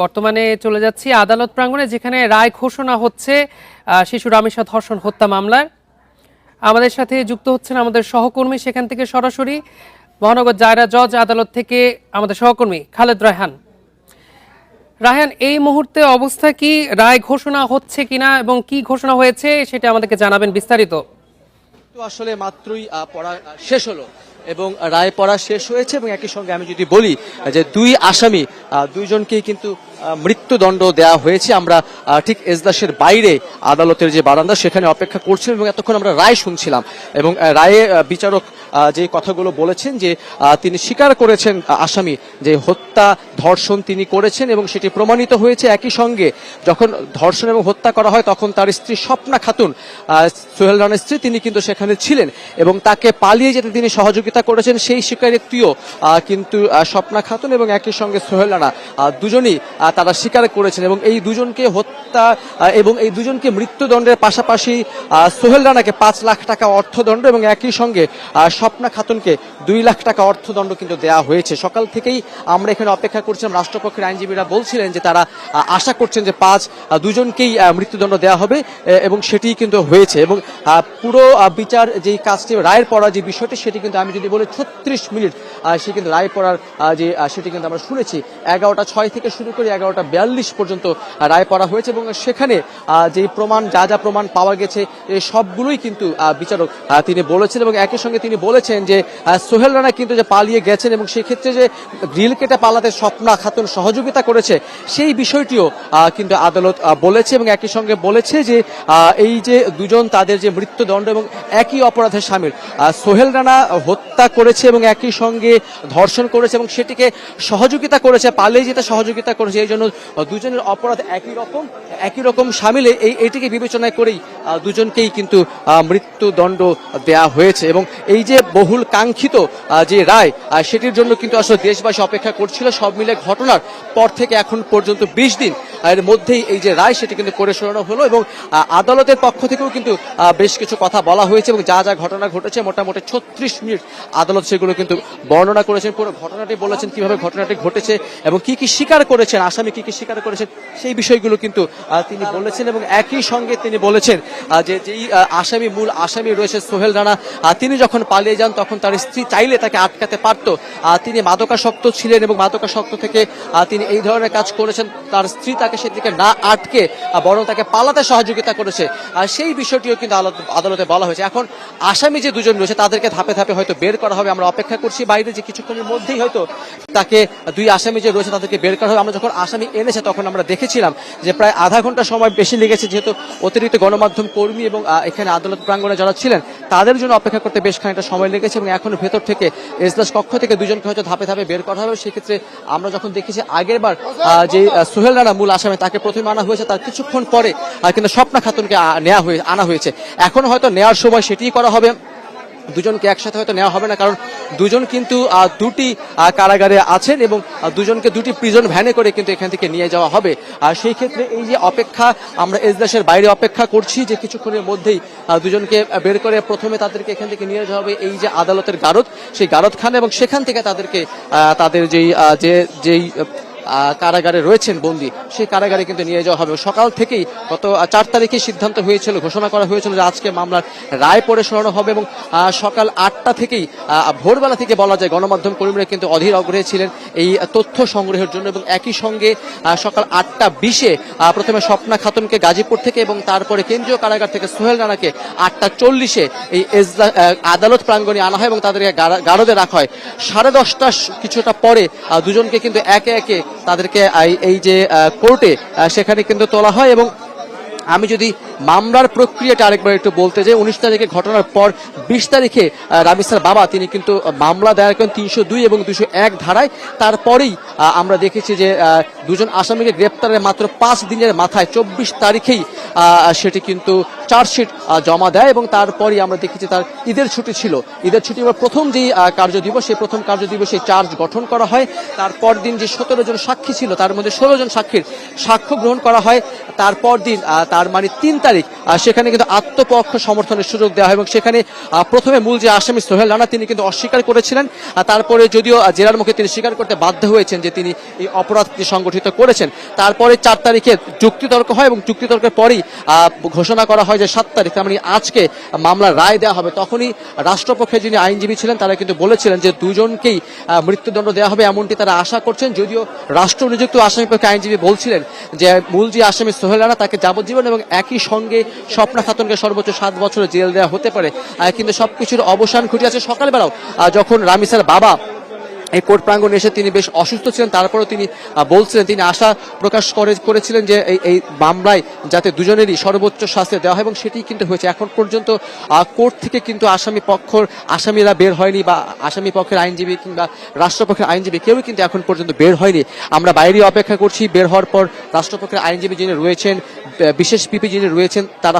বর্তমানে চলে যাচ্ছি আদালত প্রাঙ্গণে, যেখানে রায় ঘোষণা হচ্ছে শিশু রামেশা ধর্ষণ হত্যা মামলার। আমাদের সাথে যুক্ত হচ্ছেন আমাদের সহকর্মী, সেখান থেকে সরাসরি মহানগর দায়রা জজ আদালত থেকে আমাদের সহকর্মী খালেদ রায়হান। রায়হান, এই মুহূর্তে অবস্থা কি? রায় ঘোষণা হচ্ছে কিনা এবং কি ঘোষণা হয়েছে সেটা আমাদেরকে জানাবেন বিস্তারিত। আসলে মাত্রই পড়া শেষ হলো এবং রায় পড়া শেষ হয়েছে এবং একই সঙ্গে আমি যদি বলি যে দুই আসামি দুইজনকেই কিন্তু মৃত্যুদণ্ড দেওয়া হয়েছে। আমরা ঠিক এজলাসের বাইরে আদালতের যে বারান্দা সেখানে অপেক্ষা করছিলাম এবং এতক্ষণ আমরা রায় শুনছিলাম এবং রায়ে বিচারক যে কথাগুলো বলেছেন যে তিনি স্বীকার করেছেন আসামি যে হত্যা ধর্ষণ তিনি করেছেন এবং সেটি প্রমাণিত হয়েছে। একই সঙ্গে যখন ধর্ষণ এবং হত্যা করা হয় তখন তার স্ত্রী স্বপ্না খাতুন, সোহেল রানার স্ত্রী, তিনি কিন্তু সেখানে ছিলেন এবং তাকে পালিয়ে যেতে তিনি সহযোগিতা করেছেন। সেই স্বীকারোক্তিও কিন্তু স্বপ্না খাতুন এবং একই সঙ্গে সোহেল রানা দুজনই তারা স্বীকার করেছেন এবং এই দুজনকে হত্যা এবং এই দুজনকে মৃত্যুদণ্ডের পাশাপাশি সোহেল রানাকে 5 লাখ টাকা অর্থদণ্ড এবং একই সঙ্গে স্বপ্না খাতুনকে 2 লাখ টাকা অর্থদণ্ড কিন্তু দেওয়া হয়েছে। সকাল থেকেই আমরা এখানে অপেক্ষা করছিলাম। রাষ্ট্রপক্ষের আইনজীবীরা বলছিলেন যে তারা আশা করছেন যে দুজনকেই মৃত্যুদণ্ড দেওয়া হবে এবং সেটি কিন্তু হয়েছে এবং পুরো বিচার যেই কাজটি রায়ের পড়া যে বিষয়টি সেটি কিন্তু আমি যদি বলি 36 মিনিট সে কিন্তু রায় পড়ার যে সেটি কিন্তু আমরা শুনেছি। 11টা 6 থেকে শুরু করে 11টা 42 পর্যন্ত রায় পড়া হয়েছে এবং সেখানে যে প্রমাণ যা প্রমাণ পাওয়া গেছে সবগুলোই কিন্তু বিচারক তিনি বলেছেন এবং একই সঙ্গে তিনি বলেছেন যে সোহেল রানা কিন্তু যে পালিয়ে গেছেন এবং সেই ক্ষেত্রে যে গ্রিল কেটে পালাতে স্বপ্না খাতুন সহযোগিতা করেছে সেই বিষয়টিও কিন্তু আদালত বলেছে এবং একই সঙ্গে বলেছে যে এই যে দুজন তাদের যে মৃত্যুদণ্ড এবং একই অপরাধের শামিল। সোহেল রানা হত্যা করেছে এবং একই সঙ্গে ধর্ষণ করেছে এবং সেটিকে সহযোগিতা করেছে, পালিয়ে যেতে সহযোগিতা করেছে। এই জন্য দুজনের অপরাধ একই রকম শামিল। এইটিকে বিবেচনায় করেই দুজনকেই কিন্তু মৃত্যুদণ্ড দেয়া হয়েছে এবং এই যে বহুল কাঙ্ক্ষিত যে রায় সেটির জন্য কিন্তু আসলে দেশবাসী অপেক্ষা করছিল। সব মিলে ঘটনার পর থেকে এখন পর্যন্ত 20 দিন এর মধ্যেই এই যে রায় সেটি কিন্তু করে শোনানো হলো এবং আদালতের পক্ষ থেকেও কিন্তু বেশ কিছু কথা বলা হয়েছে এবং যা ঘটনা ঘটেছে মোটামুটি 36 মিনিট আদালত সেগুলো কিন্তু বর্ণনা করেছেন। পুরো ঘটনাটি বলেছেন কিভাবে ঘটনাটি ঘটেছে এবং কি স্বীকার করেছেন আসামি, কি স্বীকার করেছেন সেই বিষয়গুলো কিন্তু তিনি বলেছেন এবং একই সঙ্গে তিনি বলেছেন যে যেই মূল আসামি রয়েছে সোহেল রানা, তিনি যখন পালিয়ে যান তখন তার স্ত্রী চাইলে তাকে আটকাতে পারত। তিনি মাদকাসক্ত ছিলেন এবং মাদকাসক্ত থেকে তিনি এই ধরনের কাজ করেছেন। তার স্ত্রী তাকে সেদিকে না আটকে বরং তাকে পালাতে সহযোগিতা করেছে। সেই বিষয়টিও কিন্তু আদালতে বলা হয়েছে। এখন আসামি যে দুজন রয়েছে তাদেরকে ধাপে ধাপে হয়তো বের করা হবে। আমরা অপেক্ষা করছি বাইরে যে কিছুক্ষণের মধ্যেই হয়তো তাকে দুই আসামি যে রয়েছে তাদেরকে বের করা হবে। আমরা যখন আসামি এনেছে তখন আমরা দেখেছিলাম যে প্রায় আধা ঘন্টা সময় বেশি লেগেছে, যেহেতু অতিরিক্ত গণমাধ্যম কর্মী এবং এখানে আদালত প্রাঙ্গণে যারা ছিলেন তাদের জন্য অপেক্ষা করতে বেশ খানিকটা সময় লেগেছে এবং এখন ভেতর থেকে এজলাস কক্ষ থেকে দুজনকে হয়তো ধাপে ধাপে বের করা হবে। সেক্ষেত্রে আমরা যখন দেখেছি আগেরবার যে সোহেল রানা মূল আসামি তাকে প্রথমে আনা হয়েছে, তার কিছুক্ষণ পরে কিন্তু স্বপ্না খাতুনকে আনা হয়েছে। এখন হয়তো নেওয়ার সময় সেটিই করা হবে। দুজনকে একসাথে হয়তো নেওয়া হবে না, কারণ দুজন কিন্তু দুটি কারাগারে আছেন এবং দুজনকে দুটি প্রিজন ভ্যানে করে কিন্তু এখান থেকে নিয়ে যাওয়া হবে। আর সেই ক্ষেত্রে এই যে অপেক্ষা, আমরা এজলাসের বাইরে অপেক্ষা করছি যে কিছুক্ষণের মধ্যেই দুজনকে বের করে প্রথমে তাদেরকে এখান থেকে নিয়ে যাওয়া হবে এই যে আদালতের গারদ, সেই গারদখানা এবং সেখান থেকে তাদেরকে তাদের যেই কারাগারে রয়েছেন বন্দী সেই কারাগারে কিন্তু নিয়ে যাওয়া হবে। সকাল থেকেই গত 4 তারিখে সিদ্ধান্ত হয়েছিল, ঘোষণা করা হয়েছিল যে আজকে মামলার রায় পড়ে শোনানো হবে এবং সকাল 8টা থেকেই ভোরবেলা থেকে বলা যায় গণমাধ্যম কর্মীরা কিন্তু অধীর আগ্রহে ছিলেন এই তথ্য সংগ্রহের জন্য এবং একই সঙ্গে সকাল 8টা 20-এ প্রথমে স্বপ্না খাতুনকে গাজীপুর থেকে এবং তারপরে কেন্দ্রীয় কারাগার থেকে সোহেল রানাকে 8টা 40-এ এই আদালত প্রাঙ্গণে আনা হয় এবং তাদেরকে গারদে রাখা হয়। 10:30টা কিছুটা পরে দুজনকে কিন্তু একে একে তাদেরকে এই যে কোর্টে সেখানে কিন্তু তোলা হয় এবং আমি যদি মামলার প্রক্রিয়াটা আরেকবার একটু বলতে যাই, 19 তারিখে ঘটনার পর 20 তারিখে রামিসার বাবা তিনি কিন্তু মামলা দায়ের করেন 302 এবং 201 ধারায়। তারপরেই আমরা দেখেছি যে দুজন আসামিকে গ্রেপ্তারের মাত্র 5 দিনের মাথায় 24 তারিখেই সেটি কিন্তু চার্জশিট জমা দেয় এবং তারপরই আমরা দেখেছি তার ঈদের ছুটি ছিল। ঈদের ছুটি প্রথম যেই কার্য দিবস, সেই প্রথম কার্য দিবসে চার্জ গঠন করা হয়। তারপর দিন যে 17 জন সাক্ষী ছিল তার মধ্যে 16 জন সাক্ষীর সাক্ষ্য গ্রহণ করা হয়। তারপর দিন তার মানে 3 তারিখ সেখানে কিন্তু আত্মপক্ষ সমর্থনের সুযোগ দেওয়া হয় এবং সেখানে প্রথমে মূল যে আসামি সোহেল রানা তিনি কিন্তু অস্বীকার করেছিলেন। তারপরে যদিও জেরার মুখে তিনি স্বীকার করতে বাধ্য হয়েছেন যে তিনি এই অপরাধটি সংগঠিত করেছেন। তারপরে 4 তারিখে যুক্তিতর্ক হয় এবং যুক্তিতর্কের পরই ঘোষণা করা হয় যে 7 তারিখ মানে আজকে মামলার রায় দেওয়া হবে। তখনই রাষ্ট্রপক্ষে যিনি আইনজীবী ছিলেন তারা কিন্তু বলেছিলেন যে দুজনকেই মৃত্যুদণ্ড দেওয়া হবে এমনটি তারা আশা করছেন। যদিও রাষ্ট্র নিযুক্ত আসামিপক্ষে আইনজীবী বলছিলেন যে মূল যে আসামি সোহেল রানা তাকে যাবজ্জীবন এবং একই সঙ্গে স্বপ্না খাতুনকে সর্বোচ্চ 7 বছরের জেল দেওয়া হতে পারে। কিন্তু সবকিছুর অবসান ঘটিয়েছে সকালবেলাও যখন রামিসার বাবা এই কোর্ট প্রাঙ্গণে এসে তিনি বেশ অসুস্থ ছিলেন, তারপরেও তিনি বলছিলেন, তিনি আশা প্রকাশ করেছিলেন যে এই মামলায় যাতে দুজনেরই সর্বোচ্চ শাস্তি দেওয়া হয় এবং সেটি কিন্তু হয়েছে। এখন পর্যন্ত কোর্ট থেকে কিন্তু আসামিরা বের হয়নি বা আসামি পক্ষের আইনজীবী কিংবা রাষ্ট্রপক্ষের আইনজীবী কেউই কিন্তু এখন পর্যন্ত বের হয়নি। আমরা বাইরে অপেক্ষা করছি বের হওয়ার পর রাষ্ট্রপক্ষের আইনজীবী যিনি রয়েছেন, বিশেষ পিপি যিনি রয়েছেন তারা